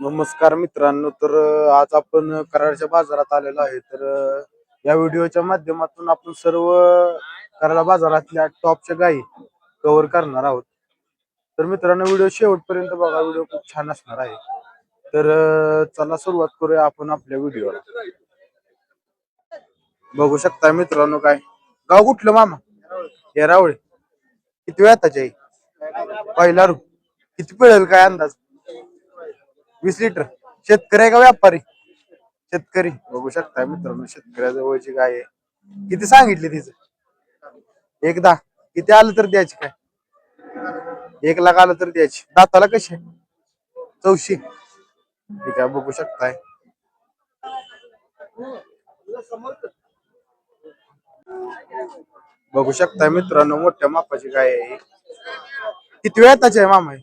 नमस्कार मित्रांनो. आज आपण कराडच्या बाजारात आलेलो आहे. या व्हिडिओच्या माध्यमातून आपण सर्व कराड बाजारातल्या टॉपच्या गायी कव्हर करणार आहोत. तर मित्रांनो, व्हिडिओ शेवटपर्यंत बघा, व्हिडिओ खूप छान असणार आहे. चला सुरुवात करूया आपण आपल्या व्हिडिओला. बघू शकता मित्रांनो, काय गाव कुठलं मामा? येरावळे. किती वेळ त्याच्या पहिला रू किती पिळेल काय अंदाज? 20 लिटर. शेतकरी आहे का व्यापारी? शेतकरी. बघू शकता मित्रांनो, शेतकऱ्याजवळची गाय आहे. किती सांगितली तिचं? 1,10. किती आलं तर द्यायची काय? 1 लाख आलं तर द्यायची. दाताला कशी? चौशी. ठीक आहे, बघू शकताय. बघू शकताय मित्रांनो, मोठ्या मापाची गाय आहे. किती वेळ त्याची आहे मामा?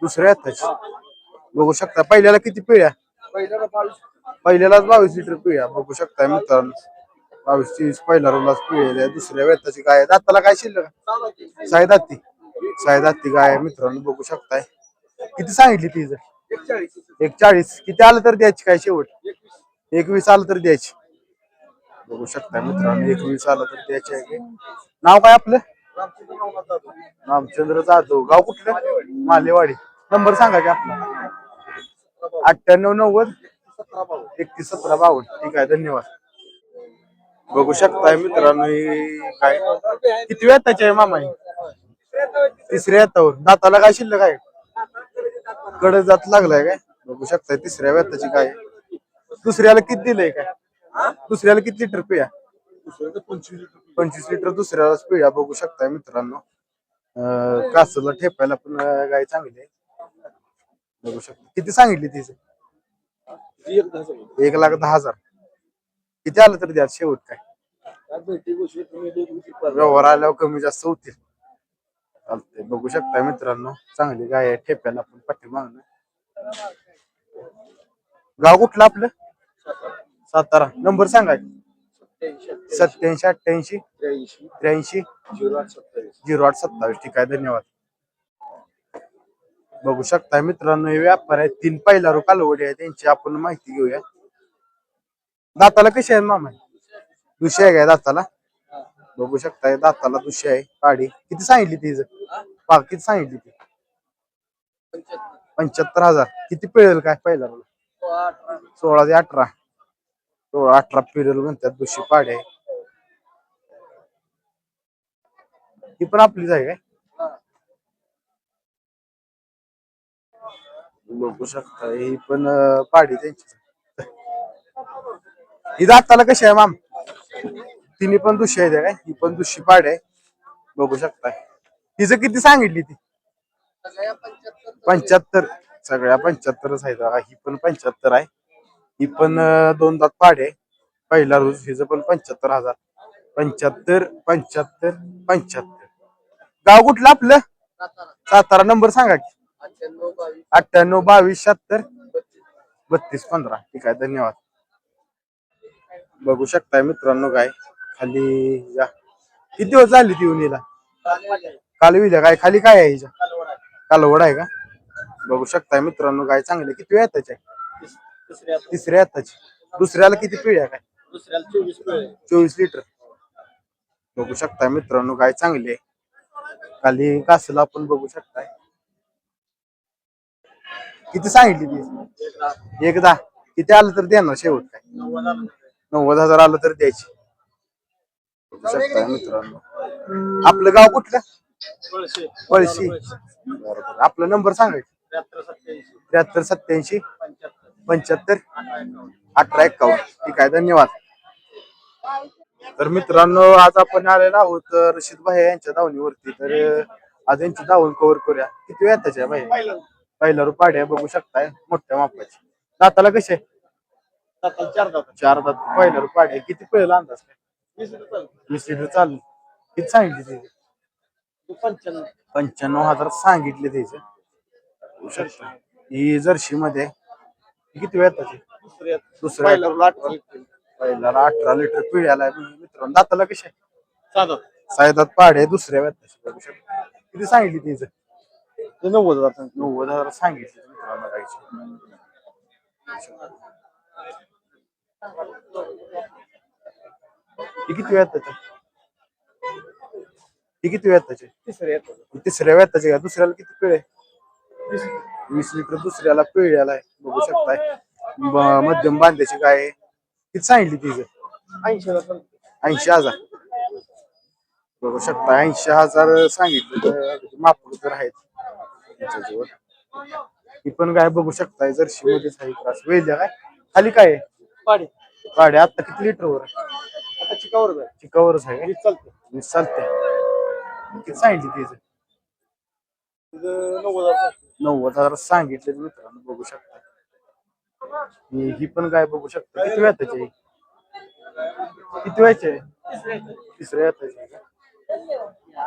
दुसऱ्या त्याची. बघू शकता. पहिल्याला किती पिळ्या? पहिल्यालाच 22 लिटर पिळ्या. बघू शकताय मित्रांनो, 22-23 पहिला रोलाच पिळेल्या. दुसऱ्या वेताची गाय आहे. दाताला काय शिल्लक? सायदाती. सायदाती गाय आहे मित्रांनो, बघू शकताय. किती सांगितली तिचं? 1,40. किती आलं तर द्यायची काय शेवट? 21 आलं तर द्यायची. बघू शकताय मित्रांनो, 21 आलं तर द्यायची आहे. नाव काय आपलं? रामचंद्र जाधव. गाव कुठलं? मालेवाडी. नंबर सांगा की आपला. 9890-311752. ठीक आहे, धन्यवाद. बघू शकताय मित्रांनो, काय किती वेळ त्याच्या आहे मामा? तिसऱ्या येतावर. दाताला काय शिल्लक आहे? कडे जात लागलाय काय? बघू शकताय, तिसऱ्या वेताची काय. दुसऱ्याला किती दिलंय काय? दुसऱ्याला किती लिटर पिया? 25 लिटर दुसऱ्यालाच पिया. बघू शकताय मित्रांनो, कासला ठेपायला पण गाय चांगली आहे. बघू शकता. किती सांगितली तिचं? 1,10,000. किती आलं तर द्या शेवट काय? व्यवहार आल्यावर कमी जास्त होतील. चालतंय. बघू शकता मित्रांनो, चांगली गाय आहे. ठेप्याला पण पट्टी मागणं. गाव कुठलं आपलं? सातारा. नंबर सांगा. 87-88-83-08-27. ठीक आहे, धन्यवाद. बघू शकता मित्रांनो, हे व्यापार आहेत. 3 पहिला रो कालवडी आहे, त्यांची आपण माहिती घेऊया. दाताला कशी आहे मामा? दुशी आहे काय दाताला? बघू शकताय, दाताला दुशी आहे. पाडी किती सांगितली तिचं? किती सांगितली ती? 75,000. किती पिळेल काय पहिला रो? 16 ते 18. 16-18 पिरियड म्हणतात. दुशी पाडी आहे. ही पण आपलीच आहे काय? बघू शकता, ही पण पाडी त्यांची. ही दाताला कशी आहे माम? तिने पण दुशी आहे काय? ही पण दुशी पाडी आहे. बघू शकता. तिचं किती सांगितली ती? 75. सगळ्या 75च आहेत. ही पण 75 आहे. ही पण 2 दात पाडी आहे. पहिला रोज हिचं पण 75,000. 75, 75, 75. गाव कुठलं आपलं? सातारा. नंबर सांगा की. 98-22-76-32-15. ठीक आहे, धन्यवाद. बघू शकताय मित्रांनो, काय खाली या. किती दिवस झाली ती उन्हीला? काल विल्या काय? खाली काय आहे हिच्या? कालवड आहे का? बघू शकताय मित्रांनो, काय चांगले. किती वेळ त्याच्या? तिसऱ्या त्याची. दुसऱ्याला किती पिढ्या काय? 24 लिटर. बघू शकताय मित्रांनो, काय चांगले. खाली कासला आपण बघू शकताय. किती सांगितली ती? 1,10. किती आलं तर द्या ना शेवट काय? 90,000 आलं तर द्यायची. बघू शकताय मित्रांनो. आपलं गाव कुठलं? पळशी. बरोबर. आपला नंबर सांगायचा. 73-87-75-18-51. ठीक आहे, धन्यवाद. तर मित्रांनो, आज आपण आलेलो आहोत रशीद भाई यांच्या दावणीवरती. आज यांची दावण कव्हर करूया. किती वेळ त्याच्या भाई? पहिला रू पाड्या. बघू शकताय, मोठ्या मापाची. दाताला कसे? 4 दात. पहिला रू पाड्या. किती पहिला अंदाज काय? 20 लिटर चालू. किती सांगितली तिथे? 95,000 सांगितले त्याचे. बघू शकता. ही जर्सी मध्ये किती वेळ त्याची? दुसऱ्या पहिला 18 लिटर पिढ्याला मित्रांनो. दाताला कसे? सायदात पाडे. दुसऱ्या वेताची. बघू शकता. किती सांगितली तिचं? 90,000 सांगितले मित्रांनो. गायची. ही किती वेताची? ही किती वेताची? तिसऱ्या वेताची का? दुसऱ्याला किती पिळे? 20 लिटर दुसऱ्याला पिळ्याला आहे बघू शकताय. मध्यम बांध्याची गाय आहे. किती सांगितली तिचं? 80,000 बघू शकता. 80,000 सांगितलं. मापूर तर आहेत त्याच्याजवळ. ही पण गाय बघू शकताय जर्शी मध्येच आहे. त्रास वेल काय खाली काय आहे? पाडे आता किती लिटरवर आहे? आता चिकावरच आहे. वीस चालते. किती सांगितली तिचं? 90,000 सांगितले मित्रांनो बघू शकता. ही पण गाय बघू शकता. किती वेळ त्याची? किती व्हायचे? तिसऱ्या वेताची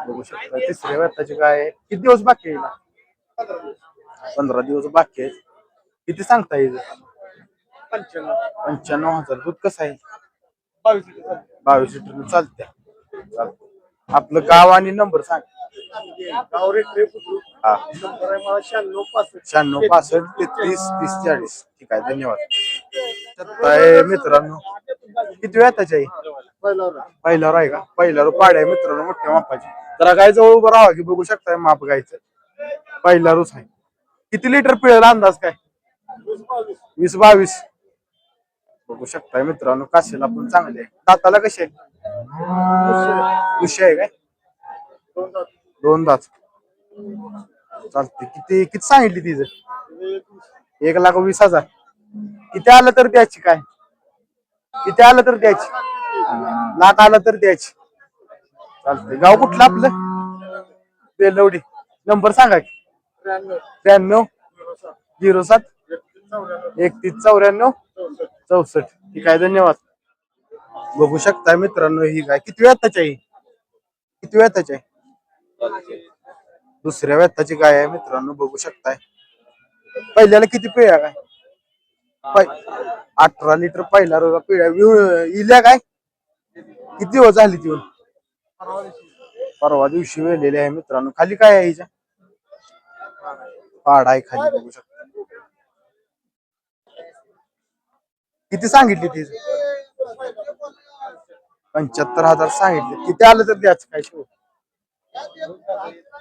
बघू शकता. तिसऱ्या वेताची गाय आहे. किती दिवस बाकी आहे? 15 दिवस बाकी आहेत. किती सांगता येईल? 95,000. दूध कसं आहे? 22 लिटर चालते. आपलं गाव आणि नंबर सांग. 96 65 33 30 40. ठीक आहे धन्यवाद. मित्रांनो किती वेताची आहे? पहिल्यावर आहे का? पहिल्यावर पाड्या आहे मित्रांनो मोठ्या मापाची. जरा गाय जवळ उभं राहा की बघू शकताय माप गायचं. पहिल्यावरच आहे. किती लिटर पिळेल अंदाज काय? 20-22 बघू शकताय मित्रांनो. काशीला पण चांगले आहे. दाताला कसे आहे? आहे काय? 2 दात चालते. किती किती सांगितली तिचं? 1,20,000. किती आलं तर द्यायची काय? किती आलं तर द्यायची? लाख आलं तर द्यायची. चालतंय. गाव कुठलं आपलं? बेलवडी. नंबर सांगा की. 93 07 31 94 64. ठीक आहे धन्यवाद. बघू शकताय मित्रांनो ही गाय किती वेताची आहे? किती वेताची आहे? दुसऱ्या वेताची गाय आहे मित्रांनो बघू शकताय. पहिल्याला किती पिळ्या काय? 18 लिटर पहिला रोगा पिळ्या इल्या काय? किती दिवस झाली ती? परवा दिवशी वेलेली आहे मित्रांनो. खाली काय आहे हिच्या? पाडा आहे खाली बघू शकता. किती सांगितली ती? 75,000 सांगितले. किती आलं तर द्याच काय शिव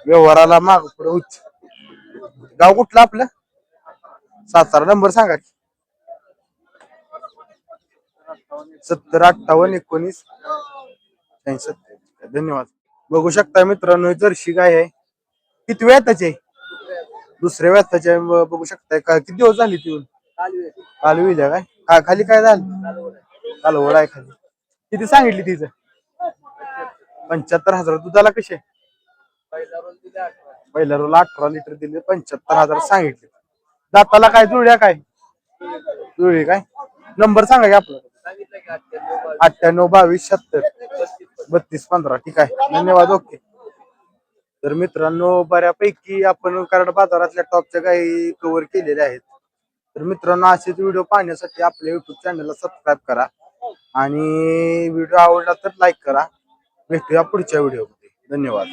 व्यवहाराला माग पुढे उच्च. गाव कुठलं आपलं? सातारा. नंबर सांगा. 70 58 19 67. धन्यवाद. बघू शकता मित्रांनो जर्शी गाय आहे. किती वेताची आहे? दुसऱ्या वेताची आहे बघू शकताय. का किती दिवस झाली ती? काल विल्या काय? खाली काय झालं? कालवड आहे खाली. किती सांगितली तिचं? 75,000. दुधाला कसे? पहिल्या रोला 18 लिटर दिले. 75,000 सांगितले. दाताला काय जुळ्या काय? जुळी काय? नंबर सांगा की आपला. 98 22 76 32 15. ठीक आहे धन्यवाद. ओके. तर मित्रांनो बऱ्यापैकी आपण कराड बाजारातल्या टॉपच्या काही कव्हर केलेल्या आहेत. तर मित्रांनो असेच व्हिडिओ पाहण्यासाठी आपल्या युट्यूब चॅनलला सबस्क्राईब करा आणि व्हिडिओ आवडला तर लाईक करा. भेटूया पुढच्या व्हिडिओमध्ये. धन्यवाद.